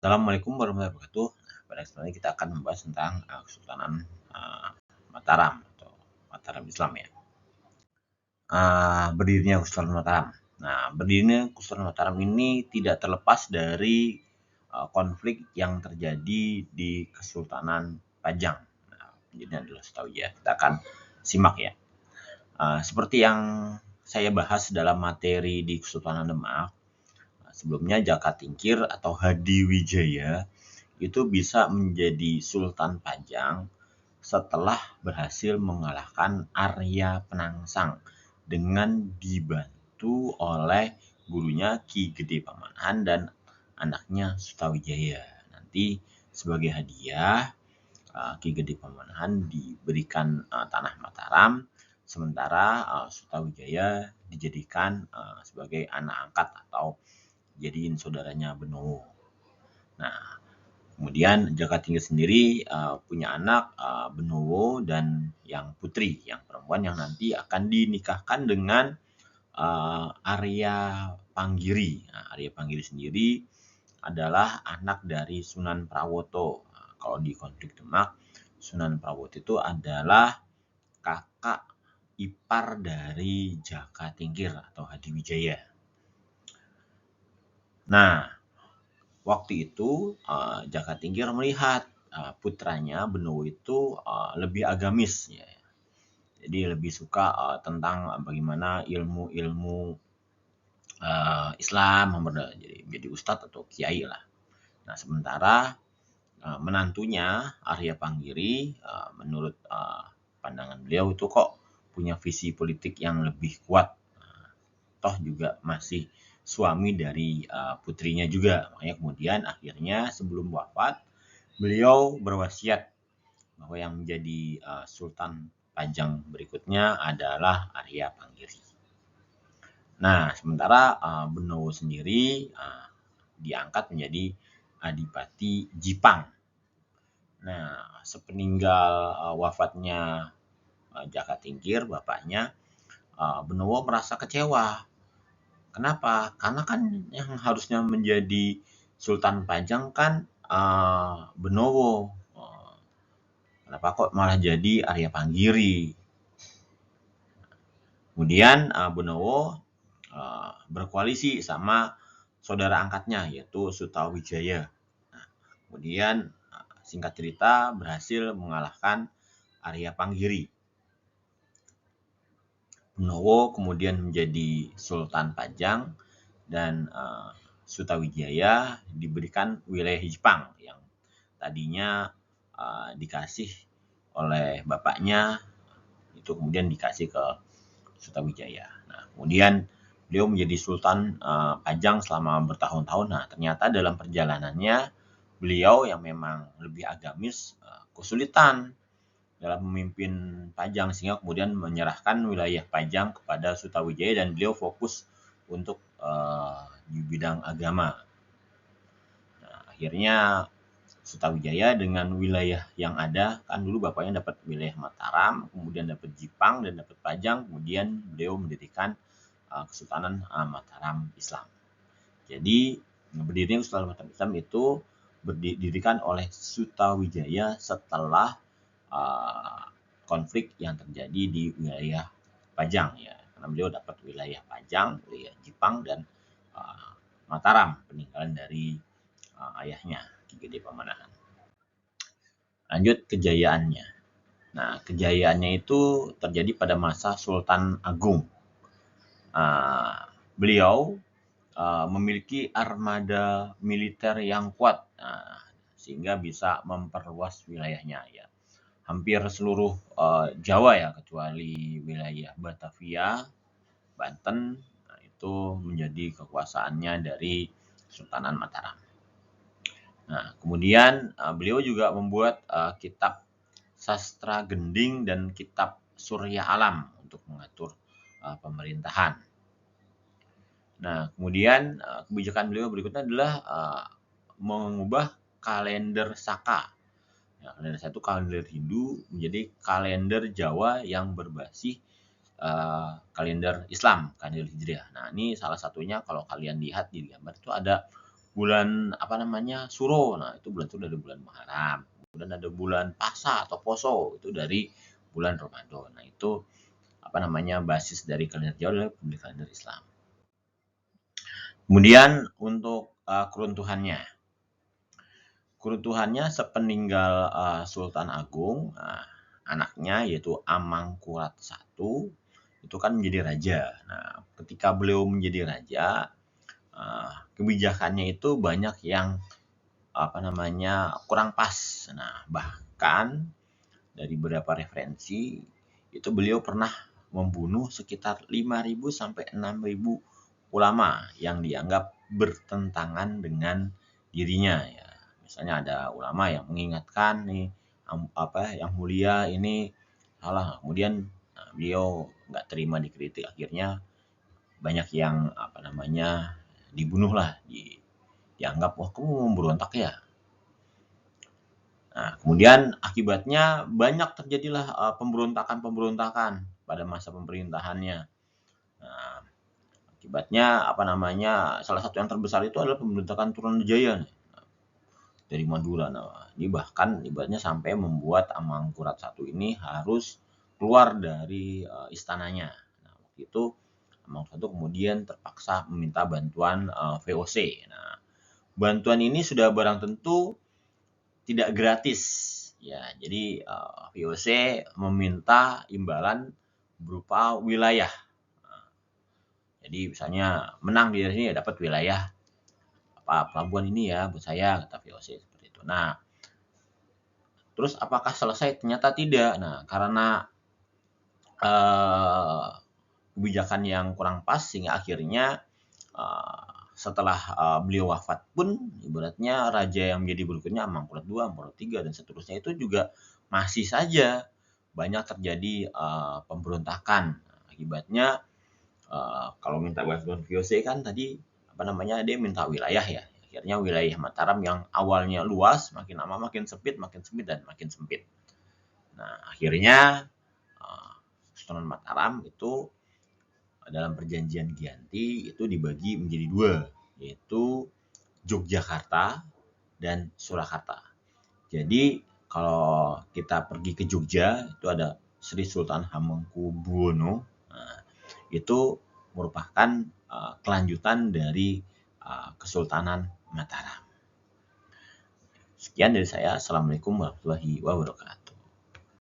Assalamualaikum warahmatullahi wabarakatuh. Nah, pada kesempatan ini kita akan membahas tentang Kesultanan uh, Mataram atau Mataram Islam ya. Berdirinya Kesultanan Mataram. Nah, berdirinya Kesultanan Mataram ini tidak terlepas dari konflik yang terjadi di Kesultanan Pajang. Nah, ini adalah setahu ya. Kita akan simak ya. Seperti yang saya bahas dalam materi di Kesultanan Demak, sebelumnya Jaka Tingkir atau Hadiwijaya itu bisa menjadi Sultan Pajang setelah berhasil mengalahkan Arya Penangsang dengan dibantu oleh gurunya Ki Gede Pamanahan dan anaknya Sutawijaya. Nanti sebagai hadiah Ki Gede Pamanahan diberikan tanah Mataram, sementara Sutawijaya dijadikan sebagai anak angkat atau jadiin saudaranya Benowo. Nah, kemudian Jaka Tingkir sendiri punya anak Benowo dan yang putri, yang perempuan yang nanti akan dinikahkan dengan Arya Panggiri. Nah, Arya Panggiri sendiri adalah anak dari Sunan Prawoto. Nah, kalau di konflik Demak, Sunan Prawoto itu adalah kakak ipar dari Jaka Tingkir atau Hadiwijaya. Nah, waktu itu Jaka Tingkir melihat putranya Benowo itu lebih agamis ya. Jadi lebih suka tentang bagaimana ilmu-ilmu Islam, jadi ustadz atau kiai lah. Nah, sementara menantunya Arya Panggiri menurut pandangan beliau itu kok punya visi politik yang lebih kuat. Toh juga masih suami dari putrinya juga. Makanya kemudian akhirnya sebelum wafat beliau berwasiat bahwa yang menjadi Sultan Pajang berikutnya adalah Arya Panggiri. Nah, sementara Benowo sendiri diangkat menjadi Adipati Jipang. Nah, sepeninggal wafatnya Jaka Tingkir, bapaknya, Benowo merasa kecewa. Kenapa? Karena kan yang harusnya menjadi Sultan Pajang kan Benowo. Kenapa kok malah jadi Arya Panggiri? Kemudian Benowo berkoalisi sama saudara angkatnya yaitu Sutawijaya. Nah, kemudian singkat cerita berhasil mengalahkan Arya Panggiri. Benowo kemudian menjadi Sultan Pajang dan Sutawijaya diberikan wilayah Jepang yang tadinya dikasih oleh bapaknya, itu kemudian dikasih ke Sutawijaya. Nah, kemudian beliau menjadi Sultan Pajang selama bertahun-tahun. Nah, ternyata dalam perjalanannya beliau yang memang lebih agamis kesulitan dalam memimpin Pajang sehingga kemudian menyerahkan wilayah Pajang kepada Sutawijaya dan beliau fokus untuk di bidang agama. Nah, akhirnya Sutawijaya dengan wilayah yang ada, kan dulu bapaknya dapat wilayah Mataram, kemudian dapat Jipang dan dapat Pajang, kemudian beliau mendirikan Kesultanan Mataram Islam. Jadi berdirinya Kesultanan Mataram Islam itu didirikan oleh Sutawijaya setelah konflik yang terjadi di wilayah Pajang ya, karena beliau dapat wilayah Pajang, wilayah Jipang dan Mataram, peninggalan dari ayahnya Ki Gede Pamanahan. Lanjut kejayaannya. Nah, kejayaannya itu terjadi pada masa Sultan Agung. Beliau memiliki armada militer yang kuat, sehingga bisa memperluas wilayahnya ya. Hampir seluruh Jawa ya, kecuali wilayah Batavia, Banten, itu menjadi kekuasaannya dari Sultanan Mataram. Nah, kemudian beliau juga membuat kitab Sastra Gending dan kitab Surya Alam untuk mengatur pemerintahan. Nah, kemudian kebijakan beliau berikutnya adalah mengubah kalender Saka. Ya, kalender Saka itu kalender Hindu menjadi kalender Jawa yang berbasis kalender Islam, kalender Hijriah. Nah, ini salah satunya kalau kalian lihat di gambar itu ada bulan Suro. Nah, itu bulan itu dari bulan Muharram. Kemudian ada bulan Pasa atau Poso, itu dari bulan Ramadan. Nah, itu basis dari kalender Jawa adalah kalender Islam. Kemudian untuk keruntuhannya. Keruntuhannya sepeninggal Sultan Agung, anaknya yaitu Amangkurat I itu kan menjadi raja. Nah, ketika beliau menjadi raja, kebijakannya itu banyak yang kurang pas. Nah, bahkan dari beberapa referensi itu beliau pernah membunuh sekitar 5.000 sampai 6.000 ulama yang dianggap bertentangan dengan dirinya ya. Misalnya ada ulama yang mengingatkan nih yang mulia ini salah, kemudian beliau nggak terima dikritik, akhirnya banyak yang dibunuh lah, dianggap wah kamu memberontak ya. Nah, kemudian akibatnya banyak terjadilah pemberontakan pada masa pemerintahannya. Nah, akibatnya salah satu yang terbesar itu adalah pemberontakan Trunojoyo dari Madura. Nah, ini bahkan ibaratnya sampai membuat Amangkurat I ini harus keluar dari istananya. Nah, waktu itu Amangkurat I kemudian terpaksa meminta bantuan VOC. Nah, bantuan ini sudah barang tentu tidak gratis ya, jadi VOC meminta imbalan berupa wilayah. Jadi misalnya menang di sini ya dapat wilayah pelabuhan ini ya buat saya, kata VOC seperti itu. Nah, terus apakah selesai? Ternyata tidak. Nah, karena kebijakan yang kurang pas sehingga akhirnya setelah beliau wafat pun ibaratnya raja yang menjadi berikutnya Amangkurat II, Amangkurat III dan seterusnya itu juga masih saja banyak terjadi pemberontakan. Akibatnya kalau minta bantuan VOC kan tadi dia minta wilayah ya. Akhirnya wilayah Mataram yang awalnya luas makin lama makin sempit dan makin sempit. Nah, akhirnya Sultan Mataram itu dalam perjanjian Giyanti itu dibagi menjadi dua, yaitu Yogyakarta dan Surakarta. Jadi kalau kita pergi ke Jogja itu ada Sri Sultan Hamengkubuwono. Nah, itu merupakan kelanjutan dari Kesultanan Mataram. Sekian dari saya. Assalamualaikum warahmatullahi wabarakatuh.